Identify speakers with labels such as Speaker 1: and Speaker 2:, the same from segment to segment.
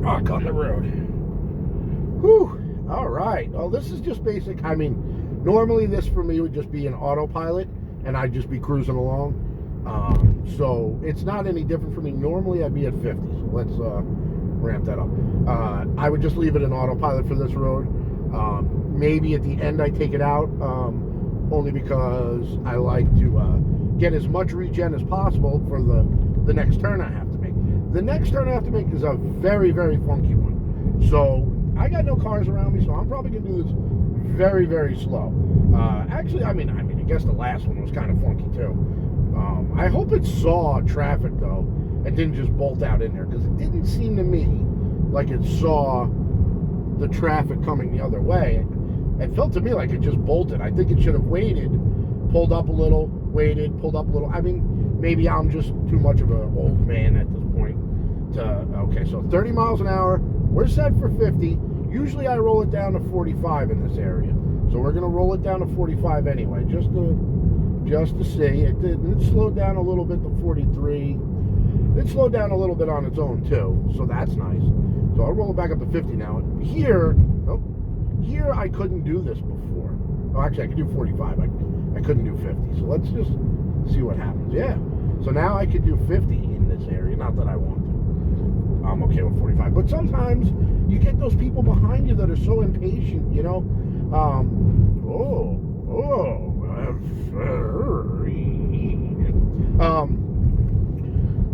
Speaker 1: back on the road. Whew. All right. Well, this is just basic. I mean, normally this for me would just be an autopilot, and I'd just be cruising along. So it's not any different for me. Normally I'd be at 50. So let's ramp that up. I would just leave it in autopilot for this road. Maybe at the end I take it out, only because I like to get as much regen as possible for the next turn I have to make. The next turn I have to make is a very, very funky one. So I got no cars around me, so I'm probably going to do this very, very slow. Actually, I guess the last one was kind of funky too. I hope it saw traffic though and didn't just bolt out in there, because it didn't seem to me like it saw the traffic coming the other way. It felt to me like it just bolted. I think it should have waited, pulled up a little, waited, pulled up a little. I mean, maybe I'm just too much of an old man at this point to, okay, so 30 miles an hour, we're set for 50. Usually I roll it down to 45 in this area. So we're gonna roll it down to 45 anyway, just to see. It slowed down a little bit to 43. It slowed down a little bit on its own too, so that's nice. So I'll roll it back up to 50 now. Here I couldn't do this before. Oh, actually I could do 45. I couldn't do 50. So let's just see what happens. Yeah. So now I could do 50 in this area. Not that I want to. I'm okay with 45. But sometimes you get those people behind you that are so impatient, you know.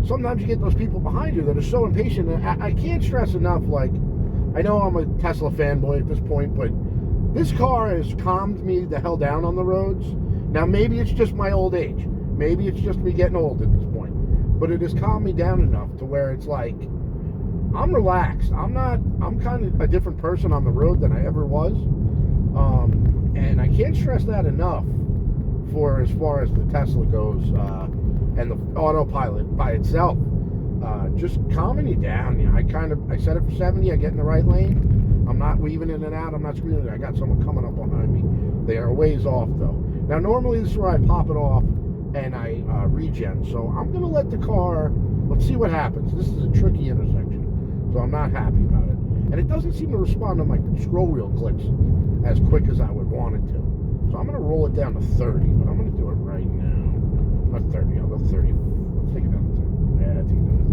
Speaker 1: Sometimes you get those people behind you that are so impatient. And I can't stress enough, like, I know I'm a Tesla fanboy at this point, but this car has calmed me the hell down on the roads. Now, maybe it's just my old age. Maybe it's just me getting old at this point. But it has calmed me down enough to where it's like, I'm relaxed. I'm kind of a different person on the road than I ever was. And I can't stress that enough for as far as the Tesla goes, and the autopilot by itself. Just calming you down. You know, I set it for 70, I get in the right lane. I'm not weaving in and out, I'm not screaming. I got someone coming up behind me. They are a ways off though. Now normally this is where I pop it off and I regen. So I'm gonna let the car, let's see what happens. This is a tricky intersection, so I'm not happy about it. And it doesn't seem to respond to my scroll wheel clicks as quick as I would want it to. So I'm gonna roll it down to 30, but I'm gonna do it right now. Not 30, I'll go 30. Let's take it down to 30. Yeah, take it down to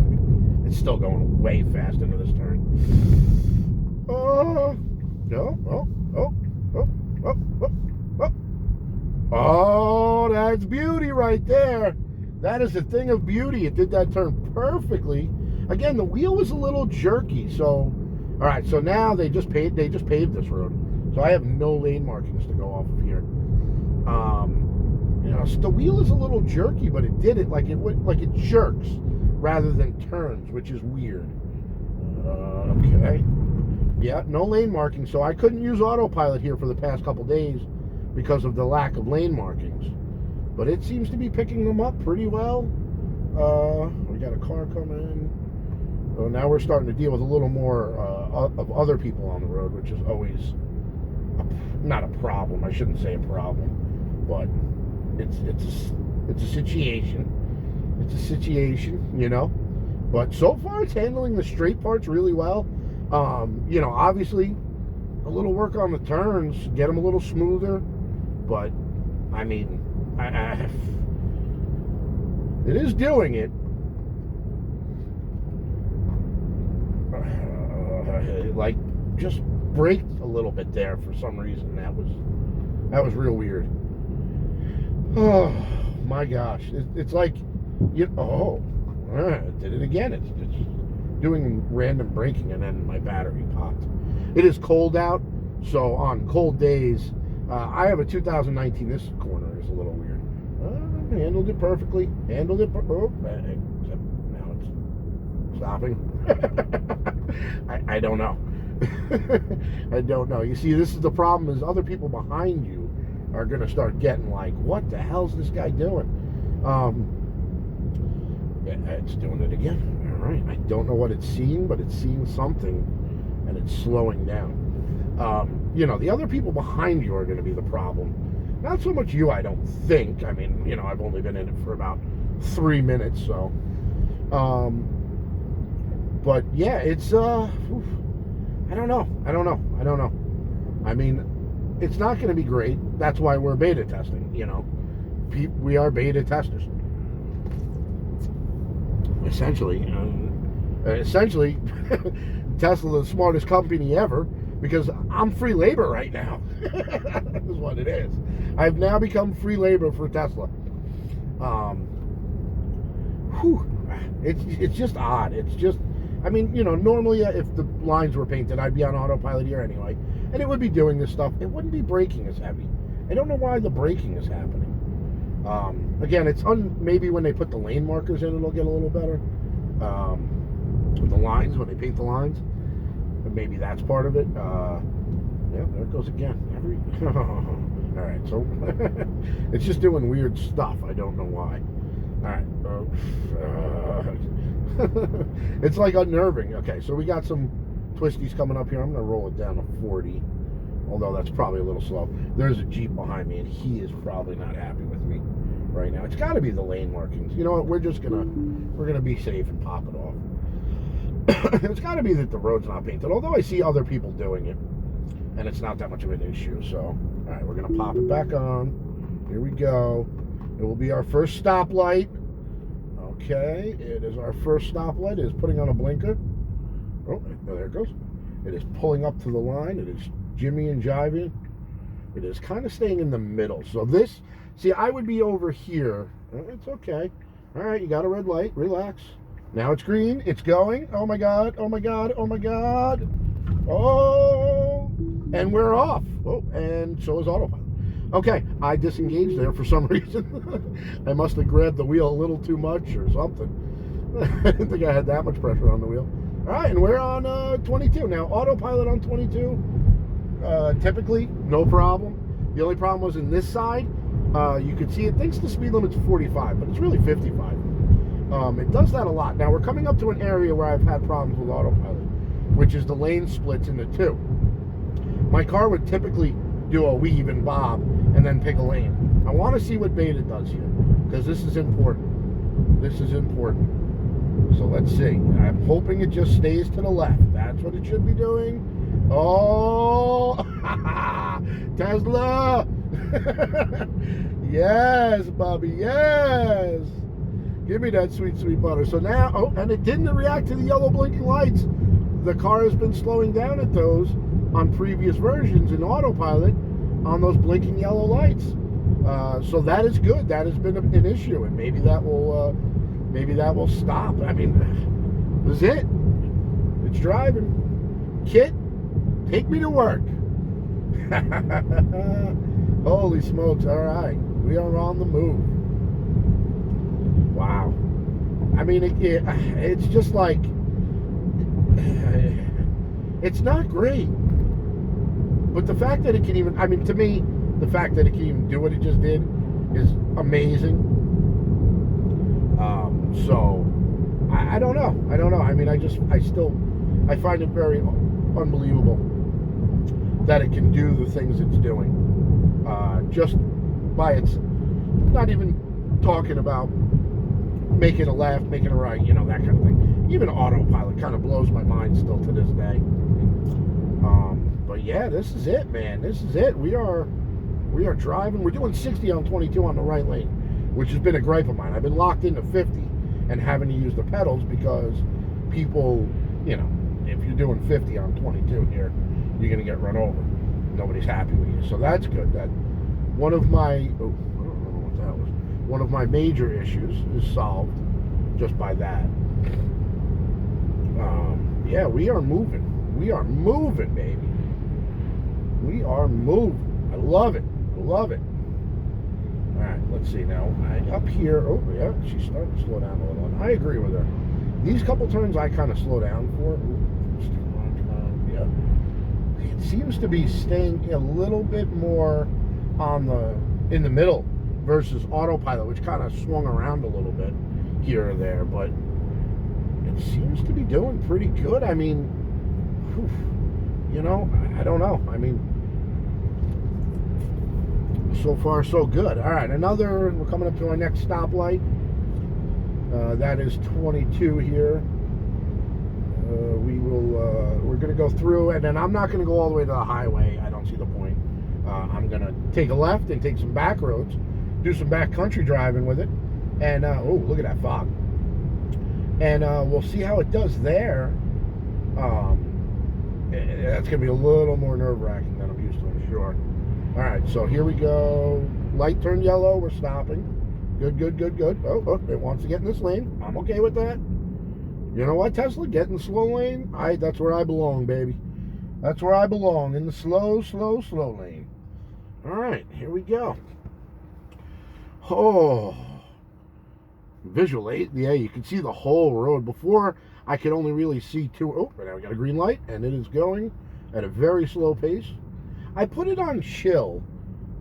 Speaker 1: 30. It's still going way fast into this turn. Oh, that's beauty right there. That is a thing of beauty. It did that turn perfectly. Again, the wheel was a little jerky, so all right, so now they just paved this road. So I have no lane markings to go off of here. You know, so the wheel is a little jerky, but it did it like it jerks rather than turns, which is weird. Okay. Yeah, no lane marking, so I couldn't use autopilot here for the past couple days because of the lack of lane markings. But it seems to be picking them up pretty well. We got a car coming. Oh, now we're starting to deal with a little more of other people on the road, which is always not a problem. I shouldn't say a problem, but it's a situation. It's a situation, you know. But so far, it's handling the straight parts really well. You know, obviously, a little work on the turns, get them a little smoother. But I mean, it is doing it. Like, just braked a little bit there for some reason. That was real weird. Oh my gosh, it's like, it did it again. It's doing random braking, and then my battery popped. It is cold out, so on cold days, I have a 2019. This corner is a little weird. Handled it perfectly. Except now it's stopping. I don't know. I don't know. You see, this is the problem, is other people behind you are going to start getting like, what the hell's this guy doing? It's doing it again. All right. I don't know what it's seeing, but it's seeing something, and it's slowing down. You know, the other people behind you are going to be the problem. Not so much you, I don't think. I mean, you know, I've only been in it for about 3 minutes, so. But yeah, it's I don't know. I mean, it's not going to be great. That's why we're beta testing. We are beta testers. Essentially, Tesla the smartest company ever because I'm free labor right now. That's what it is. I've now become free labor for Tesla. It's just odd. It's just, I mean, normally if the lines were painted, I'd be on autopilot here anyway, and it would be doing this stuff. It wouldn't be braking as heavy. I don't know why the braking is happening. Again, it's maybe when they put the lane markers in, it'll get a little better. With the lines, when they paint the lines, maybe that's part of it. Yeah, there it goes again. All right, so it's just doing weird stuff. I don't know why. All right, it's like unnerving. Okay, so we got some twisties coming up here. I'm gonna roll it down to 40, although that's probably a little slow. There's a Jeep behind me, and he is probably not happy with me right now. It's got to be the lane markings. You know what? We're gonna be safe and pop it off. It's got to be that the road's not painted. Although I see other people doing it, and it's not that much of an issue. So, all right, we're gonna pop it back on. Here we go. It will be our first stoplight. Okay, it is our first stoplight. It is putting on a blinker. Oh, there it goes. It is pulling up to the line. It is Jimmy and jiving. It is kind of staying in the middle. So this, see, I would be over here. It's okay. All right, you got a red light. Relax. Now it's green. It's going. Oh my God. Oh my God. Oh my God. Oh, and we're off. Oh, and so is autopilot. Okay, I disengaged there for some reason. I must have grabbed the wheel a little too much or something. I didn't think I had that much pressure on the wheel. All right, and we're on 22. Now, autopilot on 22, typically, no problem. The only problem was in this side. You could see it thinks the speed limit's 45, but it's really 55. It does that a lot. Now, we're coming up to an area where I've had problems with autopilot, which is the lane splits into two. My car would typically do a weave and bob and then pick a lane. I want to see what beta does here because this is important. This is important. So let's see. I'm hoping it just stays to the left. That's what it should be doing. Oh, Tesla! Yes, Bobby, yes! Give me that sweet, sweet butter. So now, oh, and it didn't react to the yellow blinking lights. The car has been slowing down at those on previous versions in autopilot on those blinking yellow lights. So that is good. That has been an issue, and maybe that will stop. I mean, this is it. It's driving. Kit, take me to work. Holy smokes! All right, we are on the move. Wow. I mean, it's just like it's not great. But the fact that it can even, I mean, to me, the fact that it can even do what it just did is amazing. So, I don't know. I mean, I find it very unbelievable that it can do the things it's doing. Just by its, not even talking about making a left, making a right, that kind of thing. Even autopilot kind of blows my mind still to this day. But yeah, this is it, man. This is it. We are driving. We're doing 60 on 22 on the right lane, which has been a gripe of mine. I've been locked into 50 and having to use the pedals because people, if you're doing 50 on 22 here, you're going to get run over. Nobody's happy with you. So that's good. That one of my, I don't know what that was. One of my major issues is solved just by that. Yeah, we are moving. We are moving, baby. We are moving. I love it. I love it. All right, let's see now. Up here. Oh, yeah, she's starting to slow down a little. And I agree with her. These couple turns I kind of slow down for. Yeah. It seems to be staying a little bit more in the middle versus autopilot, which kind of swung around a little bit here or there, but it seems to be doing pretty good. I mean, I don't know. I mean, so far so good. All right, we're coming up to our next stoplight. That is 22 here. we're going to go through, and then I'm not going to go all the way to the highway. I don't see the point. I'm going to take a left and take some back roads, do some back country driving with it, and oh, look at that fog. And we'll see how it does there. That's going to be a little more nerve-wracking than I'm used to, I'm sure. All right, so here we go. Light turned yellow. We're stopping. Good, good, good, good. Oh, it wants to get in this lane. I'm okay with that. You know what, Tesla? Get in the slow lane. That's where I belong, baby. That's where I belong, in the slow, slow, slow lane. All right, here we go. Oh, visual 8. Yeah, you can see the whole road. Before, I could only really see two. Oh, but now we got a green light, and it is going at a very slow pace. I put it on chill.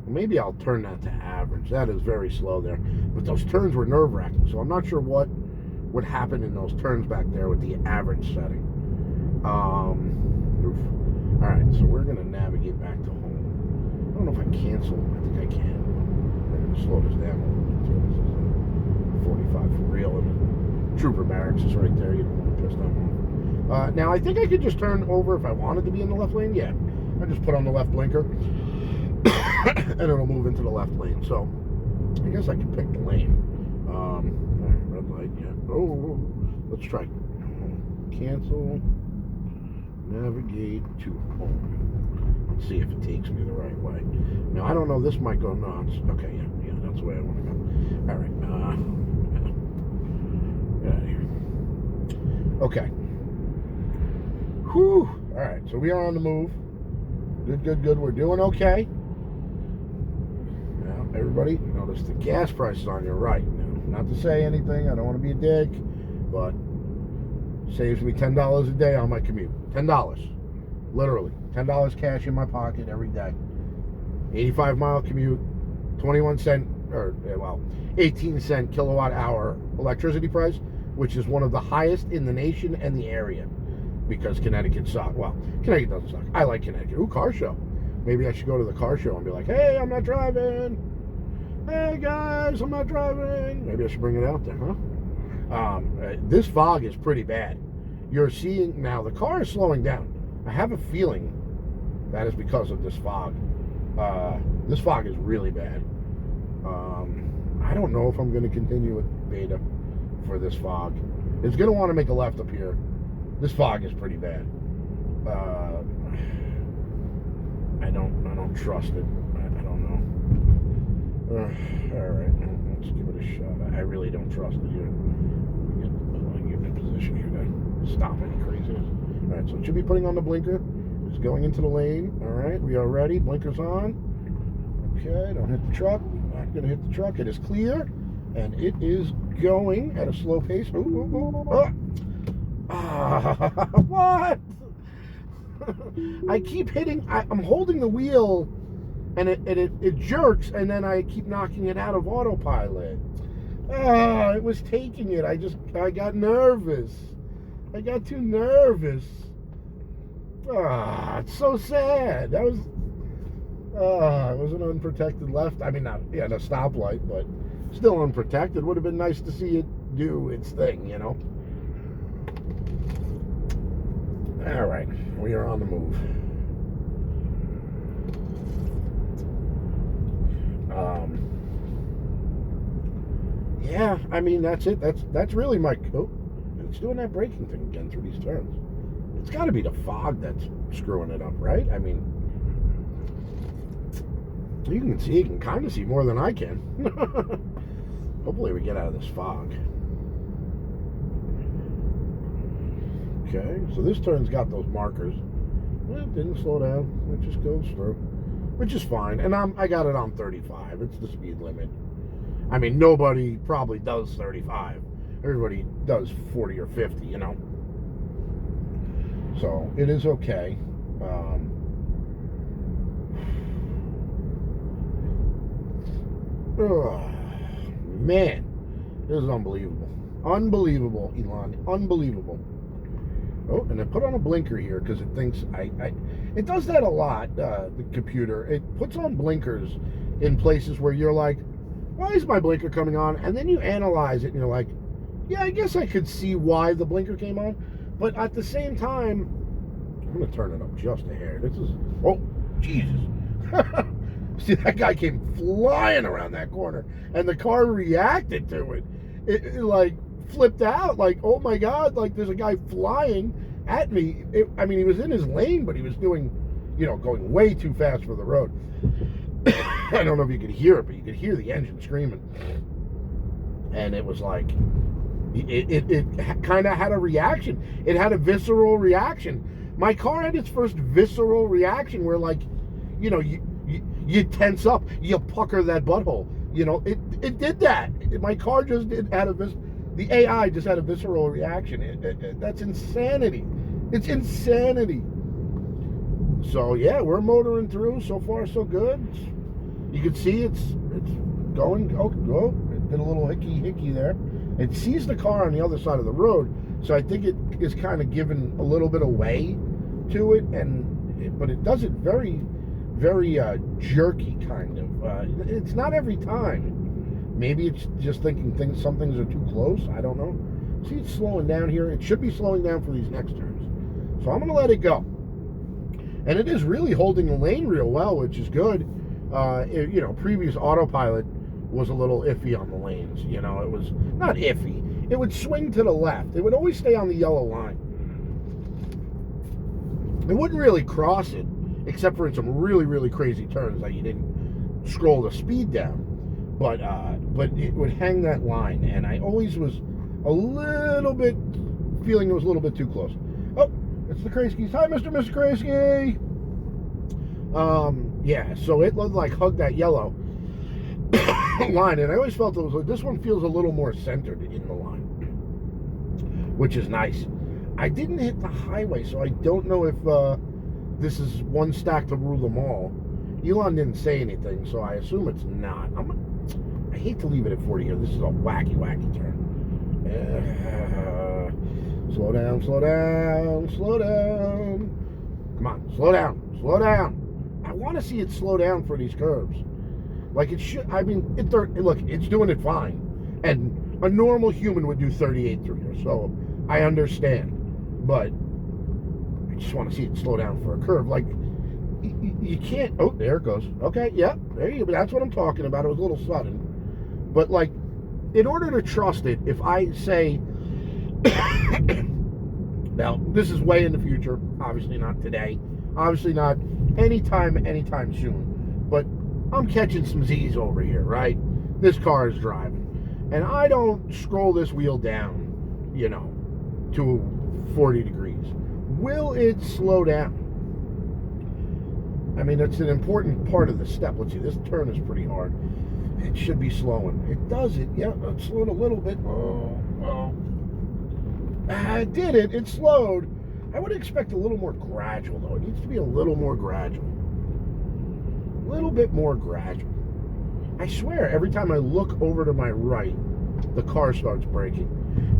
Speaker 1: Maybe I'll turn that to average. That is very slow there. But those turns were nerve-wracking, so I'm not sure what would happen in those turns back there with the average setting. All right, so we're going to navigate back to home. I don't know if I cancel. I think I can. We're going to slow this down a little bit, too. This is 45 for real, and the trooper barracks is right there. You don't want to piss them off. Now, I think I could just turn over if I wanted to be in the left lane. Yeah, I just put on the left blinker, and it'll move into the left lane. So, I guess I can pick the lane. All right, red light, yeah. Oh, let's try cancel, navigate to home. Let's see if it takes me the right way. Now, I don't know, this might go nuts. Okay, yeah, that's the way I want to go. All right, get out of here. Okay. Whew. All right, so we are on the move. Good, good, good. We're doing okay. Now, everybody, notice the gas prices on your right. Now, not to say anything, I don't want to be a dick, but saves me $10 a day on my commute. $10. Literally. $10 cash in my pocket every day. 85-mile commute, 18-cent kilowatt hour electricity price, which is one of the highest in the nation and the area. Because Connecticut sucks. Well, Connecticut doesn't suck. I like Connecticut. Ooh, car show. Maybe I should go to the car show and be like, hey, I'm not driving. Hey, guys, I'm not driving. Maybe I should bring it out there, huh? This fog is pretty bad. You're seeing, now the car is slowing down. I have a feeling that is because of this fog. This fog is really bad. I don't know if I'm going to continue with beta for this fog. It's going to want to make a left up here. This fog is pretty bad. I don't trust it. I don't know. All right, let's give it a shot. I really don't trust it here. Get in a position here to stop any craziness. All right, so it should be putting on the blinker. It's going into the lane. All right, we are ready. Blinkers on. Okay, don't hit the truck. Not gonna hit the truck. It is clear, and it is going at a slow pace. Ooh, ooh, ooh. Oh. What? I keep hitting. I'm holding the wheel, and it jerks, and then I keep knocking it out of autopilot. It was taking it. I got nervous. I got too nervous. It's so sad. That was. It was an unprotected left. I mean, not a stoplight, but still unprotected. Would have been nice to see it do its thing, you know. All right, we are on the move. Yeah, I mean, that's it. That's really my. Oh, it's doing that braking thing again through these turns. It's got to be the fog that's screwing it up, right? I mean, you can kind of see more than I can. Hopefully, we get out of this fog. Okay, so this turn's got those markers. It didn't slow down. It just goes through, which is fine. And I got it on 35. It's the speed limit. I mean, nobody probably does 35. Everybody does 40 or 50, you know. So it is okay. Man, this is unbelievable. Unbelievable, Elon. Unbelievable. Oh, and I put on a blinker here because it thinks it does that a lot, the computer. It puts on blinkers in places where you're like, why is my blinker coming on? And then you analyze it and you're like, yeah, I guess I could see why the blinker came on. But at the same time, I'm going to turn it up just a hair. This is, oh, Jesus. See, that guy came flying around that corner, and the car reacted to it. It like flipped out, like, oh my God, like there's a guy flying at me. I mean, he was in his lane, but he was doing, going way too fast for the road. I don't know if you could hear it, but you could hear the engine screaming. And it was like, it kind of had a reaction. It had a visceral reaction. My car had its first visceral reaction where, like, you tense up, you pucker that butthole. It did that. My car just the AI just had a visceral reaction. That's insanity. It's insanity. So yeah, we're motoring through. So far, so good. You can see it's going. Oh, it did a little hickey there. It sees the car on the other side of the road, so I think it is kind of giving a little bit of way to it, but it does it very, very jerky kind of. It's not every time. Maybe it's just thinking some things are too close. I don't know. See, it's slowing down here. It should be slowing down for these next turns. So I'm going to let it go. And it is really holding the lane real well, which is good. Previous autopilot was a little iffy on the lanes. It was not iffy. It would swing to the left. It would always stay on the yellow line. It wouldn't really cross it, except for in some really, really crazy turns that you didn't scroll the speed down. But it would hang that line, and I always was a little bit feeling it was a little bit too close. Oh, it's the Krayskis. Hi, Mr. Kraysky. Yeah, so it looked like hugged that yellow line, and I always felt it was like this one feels a little more centered in the line, which is nice. I didn't hit the highway, so I don't know if this is one stack to rule them all. Elon didn't say anything, so I assume it's not. I hate to leave it at 40 here. This is a wacky turn. Slow down. Come on, slow down. I want to see it slow down for these curves. Like it should. I mean, look, it's doing it fine. And a normal human would do 38 through here, so I understand. But I just want to see it slow down for a curve. Like, you can't. Oh, there it goes. Okay, yeah, there you go. That's what I'm talking about. It was a little sudden. But, like, in order to trust it, if I say, now, this is way in the future, obviously not today, obviously not anytime soon, but I'm catching some Z's over here, right? This car is driving. And I don't scroll this wheel down, to 40 degrees. Will it slow down? I mean, it's an important part of the step. Let's see, this turn is pretty hard. It should be slowing. It does it. Yeah, it slowed a little bit. Oh. I did it. It slowed. I would expect a little more gradual, though. It needs to be a little more gradual. A little bit more gradual. I swear, every time I look over to my right, the car starts braking.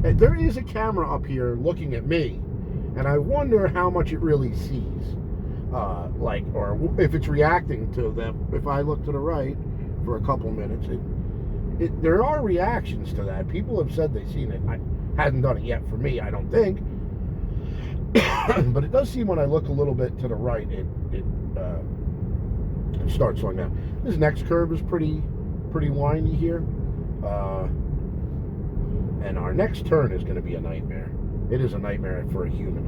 Speaker 1: And there is a camera up here looking at me, and I wonder how much it really sees. Or if it's reacting to them. If I look to the right for a couple minutes, there are reactions to that. People have said they've seen it. I hadn't done it yet for me, I don't think. But it does seem when I look a little bit to the right, it starts slowing down. This next curve is pretty windy here. And our next turn is going to be a nightmare. It is a nightmare for a human.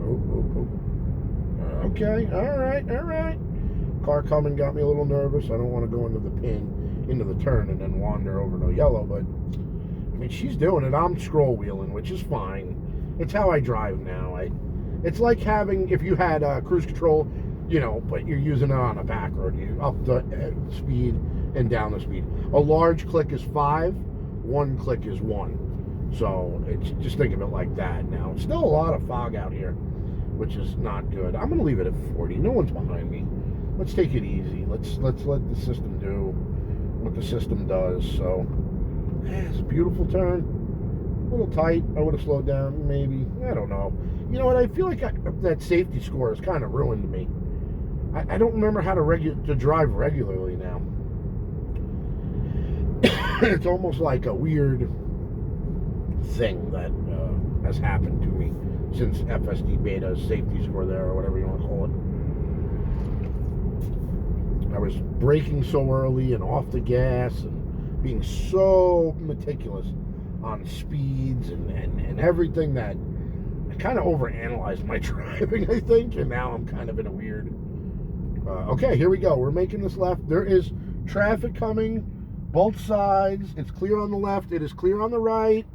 Speaker 1: Okay, all right. Car coming got me a little nervous. I don't want to go into the turn and then wander over to yellow, but I mean, she's doing it. I'm scroll wheeling, which is fine. It's how I drive now. It's like having, if you had cruise control, but you're using it on a back road. You up the speed and down the speed. A large click is 5, one click is 1. So it's just think of it like that. Now, it's still a lot of fog out here, which is not good. I'm going to leave it at 40. No one's behind me. Let's take it easy. Let's let the system do what the system does. So, it's a beautiful turn. A little tight. I would have slowed down, maybe. I don't know. You know what? I feel like that safety score has kind of ruined me. I don't remember how to drive regularly now. It's almost like a weird thing that has happened to me since FSD Beta, safety score there, or whatever you want to call it. I was braking so early and off the gas and being so meticulous on speeds and everything that I kind of overanalyzed my driving, I think, and now I'm kind of in a weird... okay, here we go. We're making this left. There is traffic coming, both sides. It's clear on the left. It is clear on the right.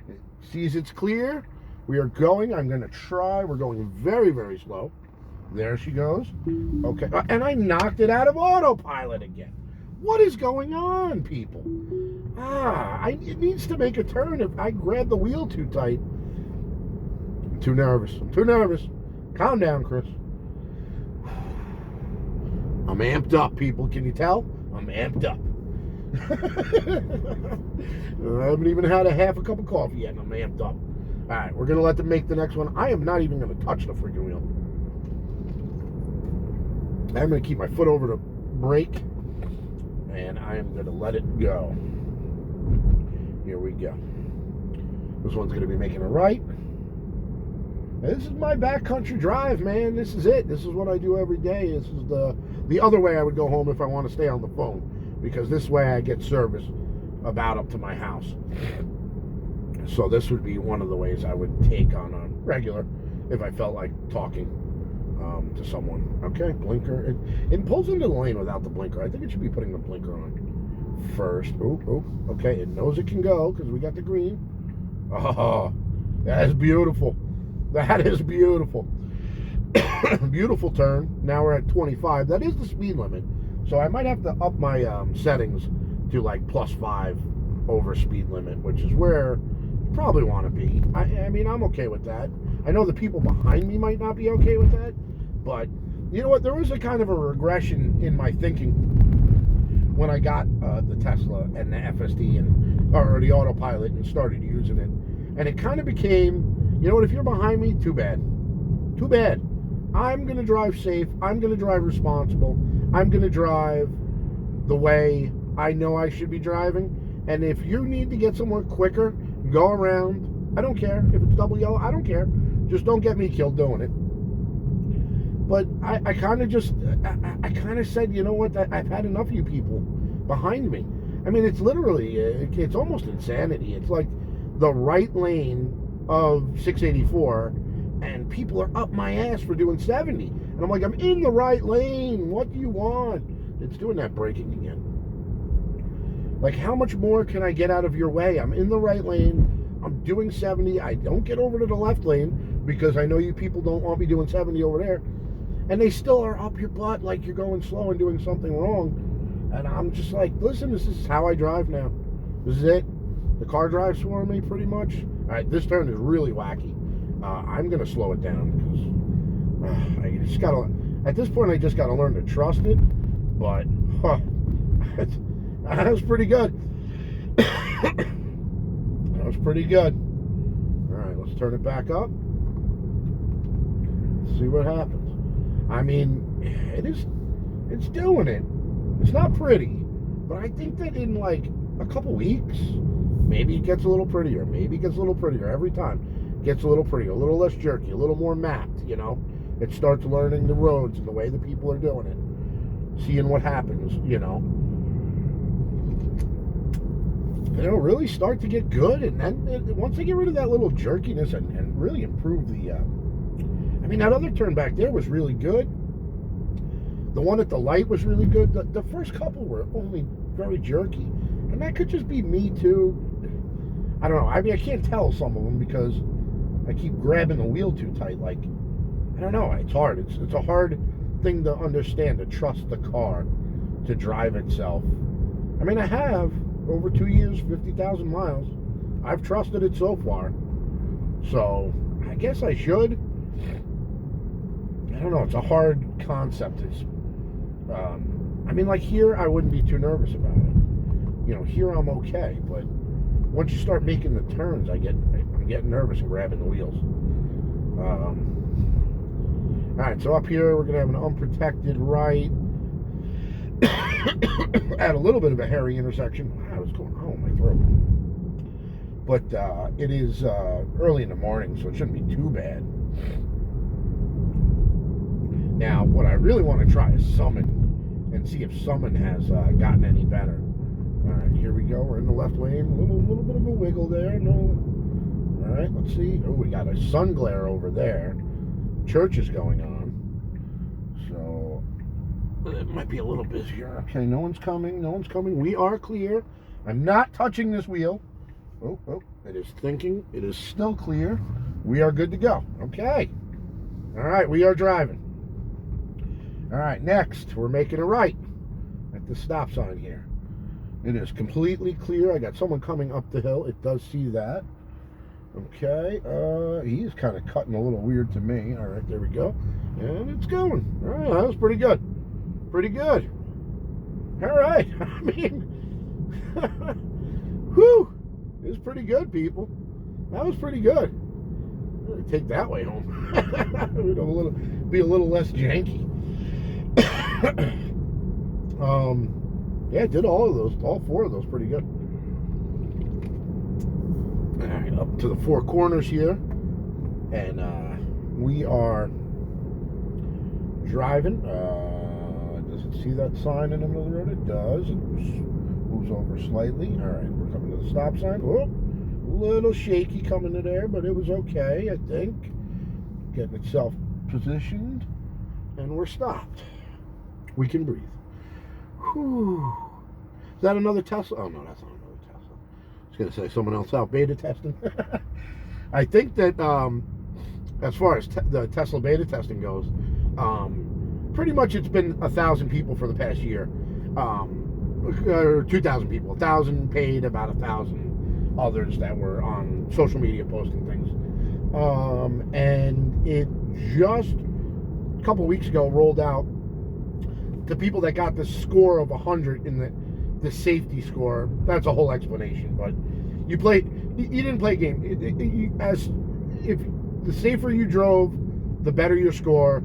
Speaker 1: It sees it's clear. We are going. I'm going to try. We're going very, very slow. There she goes. Okay, and I knocked it out of autopilot again. What is going on, people? It needs to make a turn. If I grab the wheel too tight, I'm too nervous. I'm too nervous. Calm down, Chris. I'm amped up, people. Can you tell? I'm amped up. I haven't even had half a cup of coffee yet, and I'm amped up. All right, we're going to let them make the next one. I am not even going to touch the freaking wheel. I'm going to keep my foot over the brake, and I am going to let it go. Here we go. This one's going to be making a right. This is my backcountry drive, man. This is it. This is what I do every day. This is the other way I would go home if I want to stay on the phone, because this way I get service about up to my house. So this would be one of the ways I would take on a regular if I felt like talking to someone. Okay, blinker. It pulls into the lane without the blinker. I think it should be putting the blinker on first. Oh, okay. It knows it can go because we got the green. Oh, that is beautiful. That is beautiful. Beautiful turn. Now we're at 25. That is the speed limit. So I might have to up my settings to like +5 over speed limit, which is where you probably want to be. I mean, I'm okay with that. I know the people behind me might not be okay with that, but you know what? There was a kind of a regression in my thinking when I got the Tesla and the FSD or the autopilot and started using it. And it kind of became, you know what, if you're behind me, too bad. Too bad. I'm going to drive safe. I'm going to drive responsible. I'm going to drive the way I know I should be driving. And if you need to get somewhere quicker, go around. I don't care. If it's double yellow, I don't care. Just don't get me killed doing it. But I kind of said, you know what, I've had enough of you people behind me. I mean, it's literally, it's almost insanity. It's like the right lane of 684, and people are up my ass for doing 70. And I'm like, I'm in the right lane. What do you want? It's doing that braking again. Like, how much more can I get out of your way? I'm in the right lane. I'm doing 70. I don't get over to the left lane because I know you people don't want me doing 70 over there. And they still are up your butt like you're going slow and doing something wrong. And I'm just like, listen, this is how I drive now. This is it. The car drives for me pretty much. All right, this turn is really wacky. I'm going to slow it down because I just got to, at this point, I just got to learn to trust it. But, that was pretty good. That was pretty good. All right, let's turn it back up. Let's see what happens. I mean, it's doing it. It's not pretty, but I think that in like a couple weeks, maybe it gets a little prettier. Maybe it gets a little prettier every time. It gets a little prettier, a little less jerky, a little more mapped, you know. It starts learning the roads and the way the people are doing it, seeing what happens, you know. It'll really start to get good, and then once they get rid of that little jerkiness and really improve the I mean, that other turn back there was really good. The one at the light was really good. The first couple were only very jerky. And that could just be me, too. I don't know. I mean, I can't tell some of them because I keep grabbing the wheel too tight. Like, I don't know. It's hard. It's a hard thing to understand, to trust the car to drive itself. I mean, I have, over 2 years, 50,000 miles. I've trusted it so far. So, I guess I should. I don't know, it's a hard concept. I mean, like here, I wouldn't be too nervous about it. You know, here I'm okay, but once you start making the turns, I'm getting nervous and grabbing the wheels. All right, so up here, we're going to have an unprotected right at a little bit of a hairy intersection. Wow, what's going on with my throat? But it is early in the morning, so it shouldn't be too bad. Now, what I really want to try is Summon and see if Summon has gotten any better. All right, here we go. We're in the left lane. A little bit of a wiggle there. No. All right, let's see. Oh, we got a sun glare over there. Church is going on. So it might be a little busier. Okay, no one's coming. No one's coming. We are clear. I'm not touching this wheel. Oh, it is thinking. It is still clear. We are good to go. Okay. All right, we are driving. All right, next, we're making a right at the stop sign here. It is completely clear. I got someone coming up the hill. It does see that. Okay, he's kind of cutting a little weird to me. All right, there we go. And it's going. All right, that was pretty good. Pretty good. All right. I mean, whew. It was pretty good, people. That was pretty good. I'm gonna take that way home. It'll be a little less janky. Yeah, I did all of those, all 4 of those pretty good. All right, up to the 4 corners here, and we are driving. Does it see that sign in the middle of the road? It does. It moves over slightly. All right, we're coming to the stop sign. Oh, a little shaky coming to there, but it was okay, I think. Getting itself positioned, and we're stopped. We can breathe. Whew. Is that another Tesla? Oh, no, that's not another Tesla. I was going to say someone else out beta testing. I think that as far as the Tesla beta testing goes, pretty much it's been 1,000 people for the past year. Or 2,000 people. 1,000 paid, about 1,000 others that were on social media posting things. And it just a couple weeks ago rolled out to people that got the score of 100 in the safety score. That's a whole explanation, but you didn't play a game. If the safer you drove, the better your score,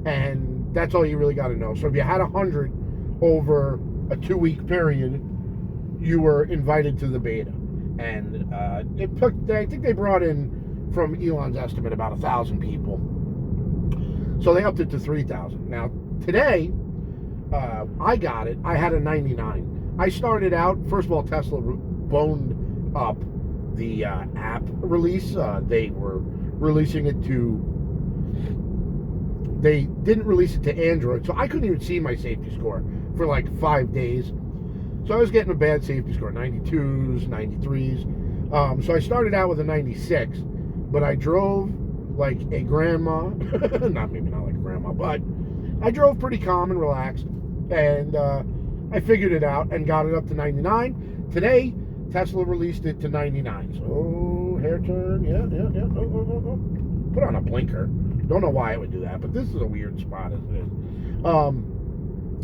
Speaker 1: and that's all you really got to know. So if you had 100 over a 2-week period, you were invited to the beta, and I think they brought in, from Elon's estimate, about 1,000 people. So they upped it to 3,000. Now today, I got it. I had a 99. I started out, first of all, Tesla boned up the app release. They were releasing it they didn't release it to Android, so I couldn't even see my safety score for like 5 days. So I was getting a bad safety score, 92s, 93s. So I started out with a 96, but I drove like a grandma. Maybe not like a grandma, but I drove pretty calm and relaxed, and I figured it out and got it up to 99. Today, Tesla released it to 99. So, hair turn, yeah. Oh. Put on a blinker. Don't know why it would do that, but this is a weird spot as it is.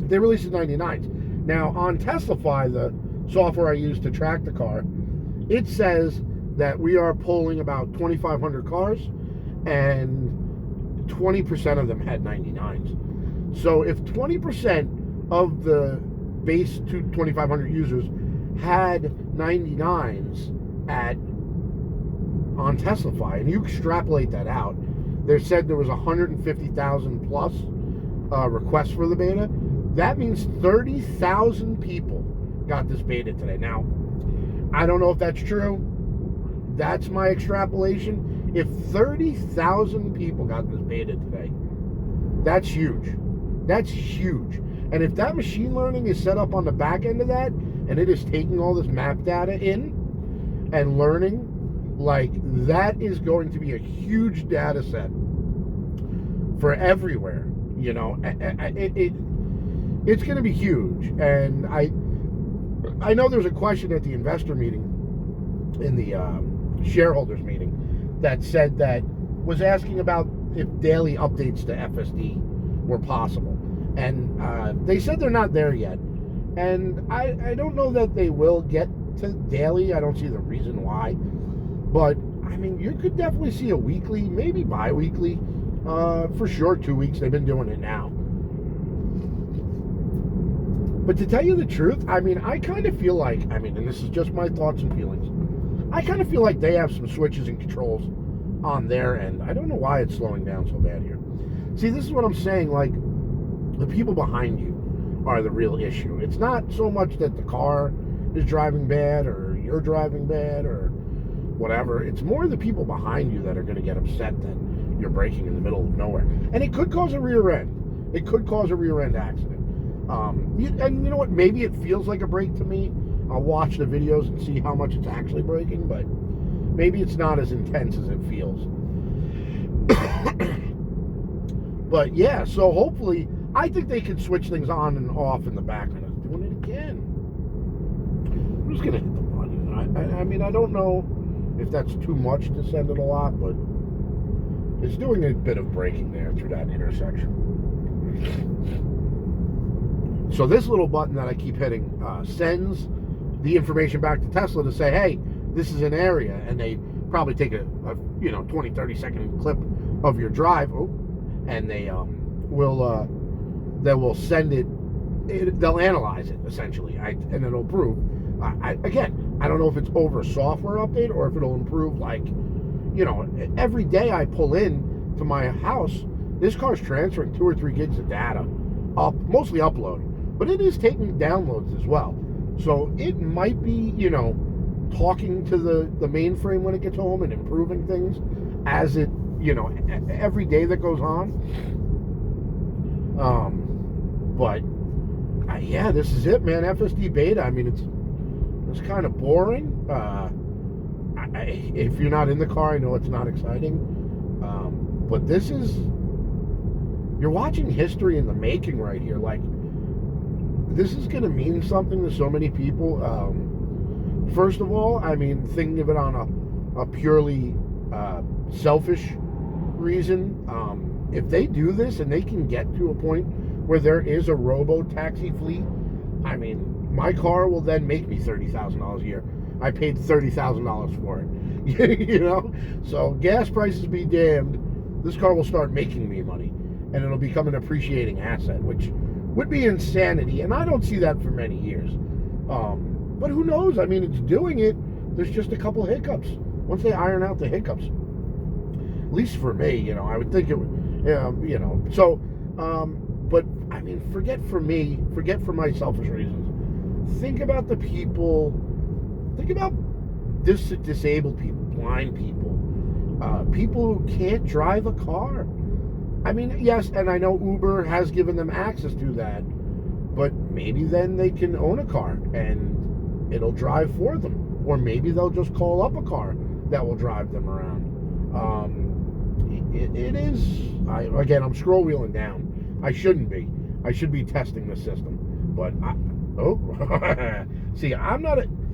Speaker 1: They released it 99s. Now, on Teslafy, the software I use to track the car, it says that we are polling about 2,500 cars, and 20% of them had 99s. So if 20% of the base 2,500 users had 99s on Teslafy, and you extrapolate that out, they said there was 150,000 plus requests for the beta. That means 30,000 people got this beta today. Now, I don't know if that's true. That's my extrapolation. If 30,000 people got this beta today, that's huge. That's huge. And if that machine learning is set up on the back end of that, and it is taking all this map data in and learning, like, that is going to be a huge data set for everywhere. You know, it's going to be huge. And I know there's a question at the investor meeting, in the shareholders meeting, that said that was asking about if daily updates to FSD were possible. And they said they're not there yet. And I don't know that they will get to daily. I don't see the reason why. But, I mean, you could definitely see a weekly, maybe bi-weekly. For sure, 2 weeks. They've been doing it now. But to tell you the truth, I mean, I kind of feel like, and this is just my thoughts and feelings, I kind of feel like they have some switches and controls on their end. I don't know why it's slowing down so bad here. See, this is what I'm saying. Like, the people behind you are the real issue. It's not so much that the car is driving bad or you're driving bad or whatever. It's more the people behind you that are going to get upset that you're braking in the middle of nowhere. And it could cause a rear end. It could cause a rear end accident. And you know what? Maybe it feels like a brake to me. I'll watch the videos and see how much it's actually braking, but maybe it's not as intense as it feels. But yeah, so hopefully, I think they can switch things on and off in the background. I'm doing it again. I'm just going to hit the button. I mean, I don't know if that's too much to send it a lot, but it's doing a bit of braking there through that intersection. So this little button that I keep hitting sends the information back to Tesla to say, hey, this is an area, and they probably take a 20, 30 second clip of your drive, and they will send it, they'll analyze it essentially, and it'll improve. Again, I don't know if it's over a software update or if it'll improve. Like, every day I pull in to my house, this car's transferring 2 or 3 gigs of data, mostly upload, but it is taking downloads as well. So it might be, talking to the mainframe when it gets home and improving things as it, every day that goes on. But yeah, this is it, man. FSD beta. I mean, it's kind of boring. If you're not in the car, I know it's not exciting. But this is, you're watching history in the making right here. Like, this is going to mean something to so many people. First of all, I mean, thinking of it on a purely selfish reason, if they do this and they can get to a point where there is a robo-taxi fleet, I mean, my car will then make me $30,000 a year. I paid $30,000 for it. So gas prices be damned, this car will start making me money, and it'll become an appreciating asset, which would be insanity, and I don't see that for many years. But who knows? I mean, it's doing it. There's just a couple hiccups. Once they iron out the hiccups, at least for me, I would think it would, So, but I mean, forget for my selfish reasons. Think about the people. Think about disabled people, blind people, people who can't drive a car. I mean, yes, and I know Uber has given them access to that, but maybe then they can own a car and it'll drive for them. Or maybe they'll just call up a car that will drive them around. It is, again, I'm scroll wheeling down. I shouldn't be. I should be testing the system. But, see, I'm not